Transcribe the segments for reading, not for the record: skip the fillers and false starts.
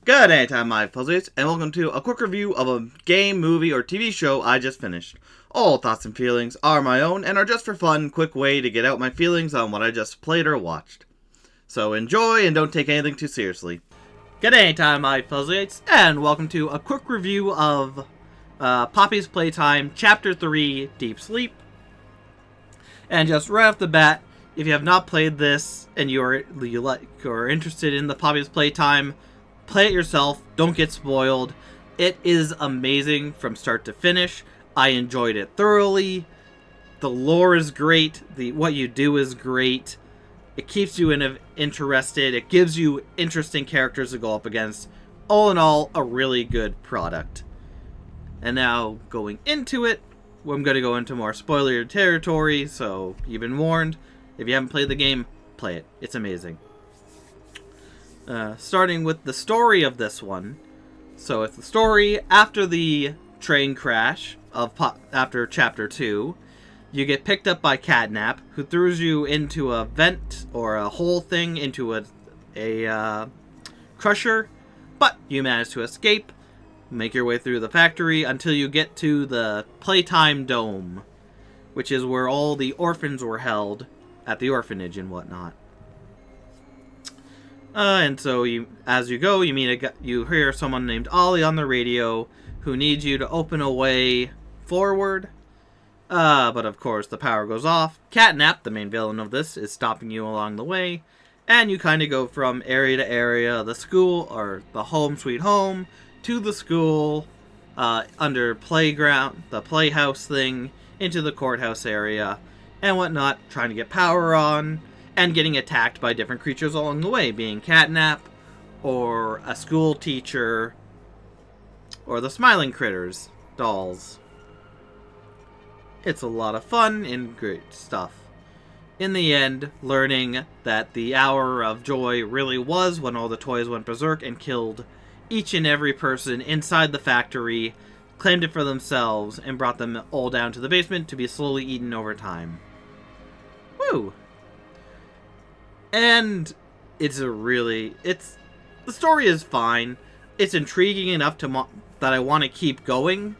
Good day, time, my fuzzies, and welcome to a quick review of a game, movie, or TV show I just finished. All thoughts and feelings are my own and are just for fun, quick way to get out my feelings on what I just played or watched. So enjoy and don't take anything too seriously. Good day, time, my fuzzies, and welcome to a quick review of Poppy's Playtime Chapter 3, Deep Sleep. And just right off the bat, if you have not played this and you are interested in the Poppy's Playtime, play it yourself. Don't get spoiled. It is amazing from start to finish. I enjoyed it thoroughly. The lore is great. What you do is great. It keeps you interested. It gives you interesting characters to go up against. All in all, a really good product. And now, going into it, I'm going to go into more spoiler territory, so you've been warned. If you haven't played the game, play it. It's amazing. Starting with the story of this one. So it's the story after the train crash after Chapter 2. You get picked up by Catnap, who throws you into a vent or a hole thing into a crusher. But you manage to escape, make your way through the factory until you get to the Playtime Dome, which is where all the orphans were held at the orphanage and whatnot. And so as you go, you hear someone named Ollie on the radio who needs you to open a way forward. But of course the power goes off. Catnap, the main villain of this, is stopping you along the way. And you kind of go from area to area, the school, or the home sweet home, to the school, under playground, the playhouse thing, into the courthouse area, and whatnot, trying to get power on. And getting attacked by different creatures along the way, being Catnap, or a school teacher, or the Smiling Critters dolls. It's a lot of fun and great stuff. In the end, learning that the hour of joy really was when all the toys went berserk and killed each and every person inside the factory, claimed it for themselves, and brought them all down to the basement to be slowly eaten over time. Woo! And the story is fine. It's intriguing enough that I want to keep going,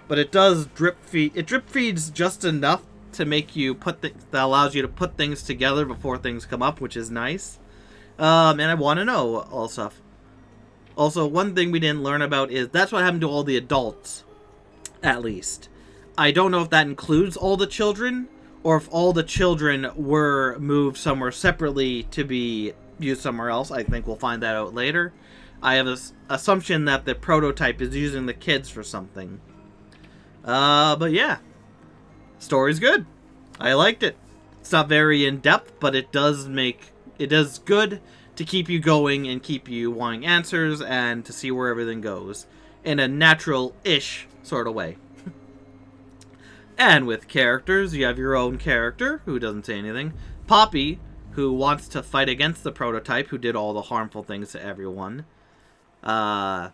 but it does drip feeds just enough to make you that allows you to put things together before things come up, which is nice. And I want to know all stuff. Also, one thing we didn't learn about is that's what happened to all the adults, at least. I don't know if that includes all the children, or if all the children were moved somewhere separately to be used somewhere else. I think we'll find that out later. I have an assumption that the prototype is using the kids for something. But yeah. Story's good. I liked it. It's not very in-depth, but it does good to keep you going and keep you wanting answers and to see where everything goes. In a natural-ish sort of way. And with characters, you have your own character, who doesn't say anything. Poppy, who wants to fight against the prototype, who did all the harmful things to everyone. And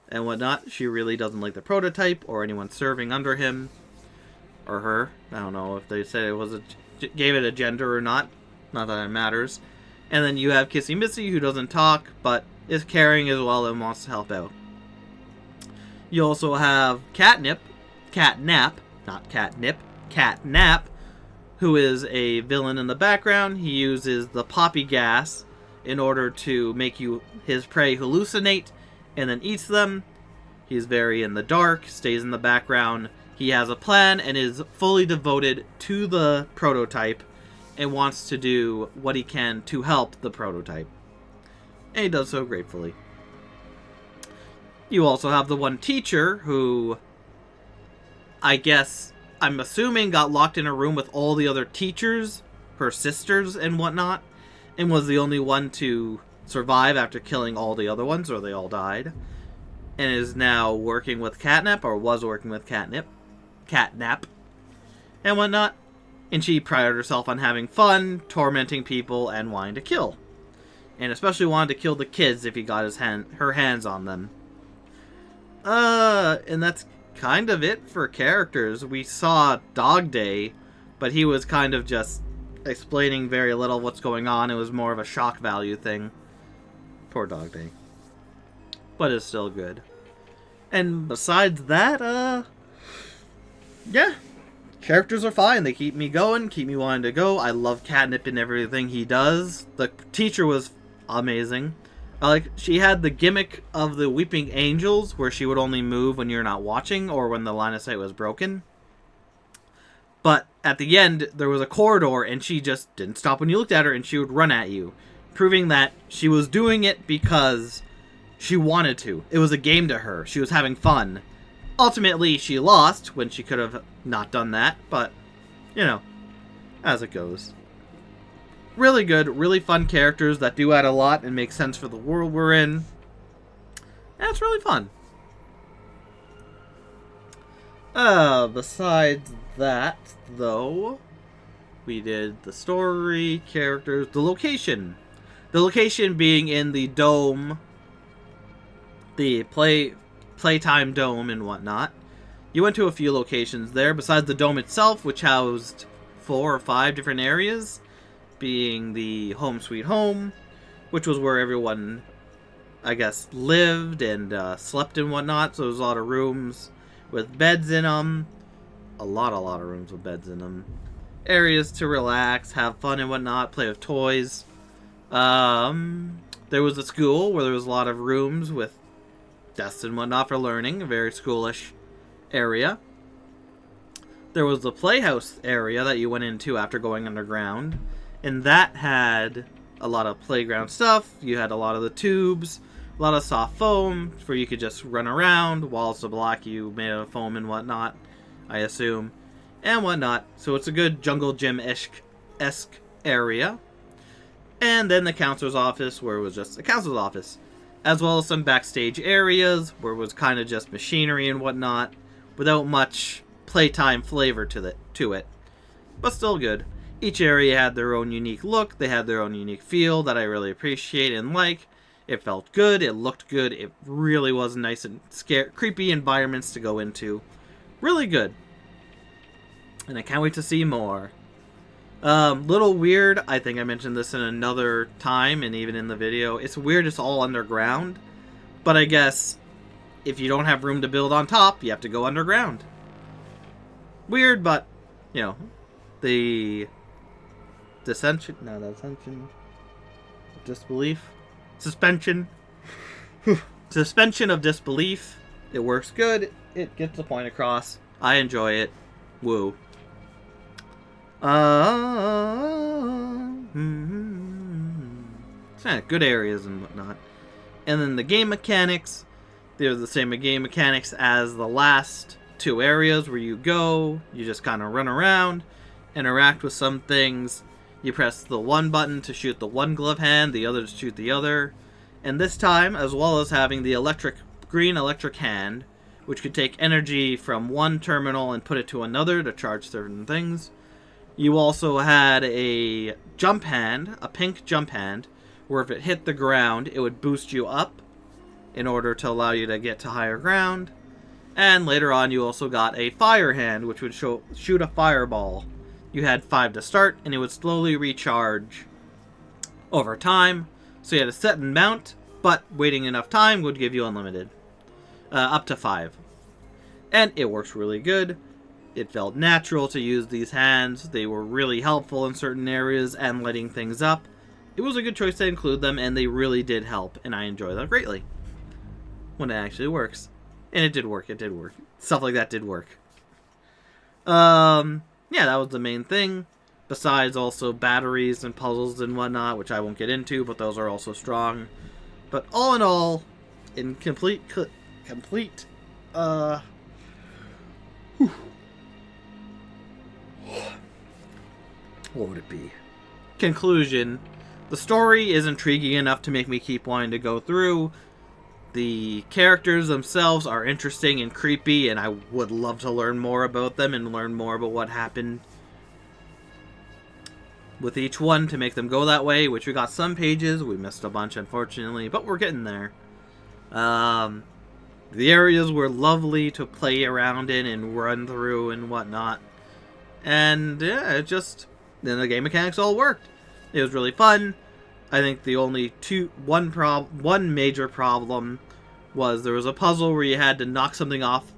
whatnot. She really doesn't like the prototype, or anyone serving under him. Or her. I don't know if they said gave it a gender or not. Not that it matters. And then you have Kissy Missy, who doesn't talk, but is caring as well and wants to help out. You also have Catnap, who is a villain in the background. He uses the poppy gas in order to make his prey hallucinate and then eats them. He's very in the dark, stays in the background. He has a plan and is fully devoted to the prototype and wants to do what he can to help the prototype. And he does so gratefully. You also have the one teacher who, I'm assuming, got locked in a room with all the other teachers, her sisters and whatnot, and was the only one to survive after killing all the other ones, or they all died, and is now working with Catnap, or was working with Catnap, and whatnot, and she prided herself on having fun, tormenting people, and wanting to kill, and especially wanted to kill the kids if he got her hands on them. And that's kind of it for characters. We saw Dog Day, but he was kind of just explaining very little of what's going on. It was more of a shock value thing. Poor Dog Day. but it's still good. And besides that, yeah, characters are fine. They keep me going, keep me wanting to go. I love Catnip and everything he does. The teacher was amazing. She had the gimmick of the Weeping Angels, where she would only move when you're not watching or when the line of sight was broken. But at the end, there was a corridor, and she just didn't stop when you looked at her, and she would run at you, proving that she was doing it because she wanted to. It was a game to her. She was having fun. Ultimately, she lost when she could have not done that, but, you know, as it goes. Really good, really fun characters that do add a lot and make sense for the world we're in. And it's really fun. Besides that, though, we did the story, characters, the location. The location being in the dome, the Playtime Dome and whatnot. You went to a few locations there, besides the dome itself, which housed 4 or 5 different areas, being the Home Sweet Home, which was where everyone, I guess, lived and slept and whatnot, so there was a lot of rooms with beds in them. A lot of rooms with beds in them. Areas to relax, have fun and whatnot, play with toys. There was a school where there was a lot of rooms with desks and whatnot for learning, a very schoolish area. There was the playhouse area that you went into after going underground, and that had a lot of playground stuff. You had a lot of the tubes, a lot of soft foam where you could just run around, walls to block you made of foam and whatnot, I assume, and whatnot. So it's a good jungle gym-esque area. And then the counselor's office, where it was just a counselor's office, as well as some backstage areas where it was kind of just machinery and whatnot, without much playtime flavor to it, but still good. Each area had their own unique look, they had their own unique feel that I really appreciate and like. It felt good, it looked good, it really was nice and creepy environments to go into. Really good. And I can't wait to see more. Little weird, I think I mentioned this in another time and even in the video. It's weird it's all underground, but I guess if you don't have room to build on top, you have to go underground. Weird, but, you know, the dissension, disbelief, suspension of disbelief. It works good. It gets the point across. I enjoy it. Woo. Good areas and whatnot. And then the game mechanics. They're the same game mechanics as the last 2 areas where you go. You just kind of run around, interact with some things. You press the one button to shoot the one glove hand, the other to shoot the other. And this time, as well as having the green electric hand, which could take energy from one terminal and put it to another to charge certain things, you also had a jump hand, a pink jump hand, where if it hit the ground, it would boost you up in order to allow you to get to higher ground. And later on, you also got a fire hand, which would shoot a fireball. You had 5 to start, and it would slowly recharge over time. So you had a set amount, but waiting enough time would give you unlimited. Up to 5. And it works really good. It felt natural to use these hands. They were really helpful in certain areas and lighting things up. It was a good choice to include them, and they really did help, and I enjoy them greatly. When it actually works. And it did work, Stuff like that did work. Yeah, that was the main thing. Besides also batteries and puzzles and whatnot, which I won't get into, but those are also strong. But all in all, in complete, what would it be? Conclusion. The story is intriguing enough to make me keep wanting to go through. The characters themselves are interesting and creepy, and I would love to learn more about them and learn more about what happened with each one to make them go that way, which we got some pages. We missed a bunch, unfortunately, but we're getting there. The areas were lovely to play around in and run through and whatnot. And, yeah, then the game mechanics all worked. It was really fun. I think the only one major problem was there was a puzzle where you had to knock something off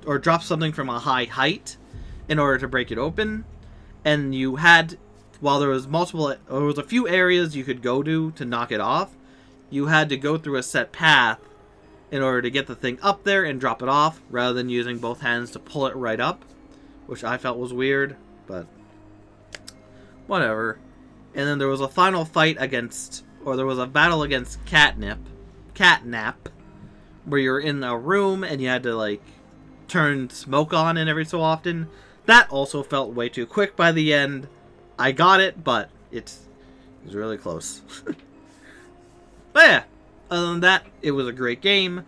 or drop something from a high height in order to break it open. And you had, while there was a few areas you could go to knock it off, you had to go through a set path in order to get the thing up there and drop it off, rather than using both hands to pull it right up, which I felt was weird, but whatever. And then there was a final fight there was a battle against Catnap, where you're in a room and you had to, like, turn smoke on and every so often. That also felt way too quick by the end. I got it, but it was really close. But yeah, other than that, it was a great game.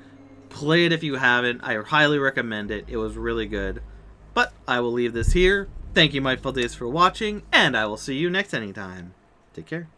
Play it if you haven't. I highly recommend it. It was really good. But I will leave this here. Thank you, my Days, for watching, and I will see you next anytime. Take care.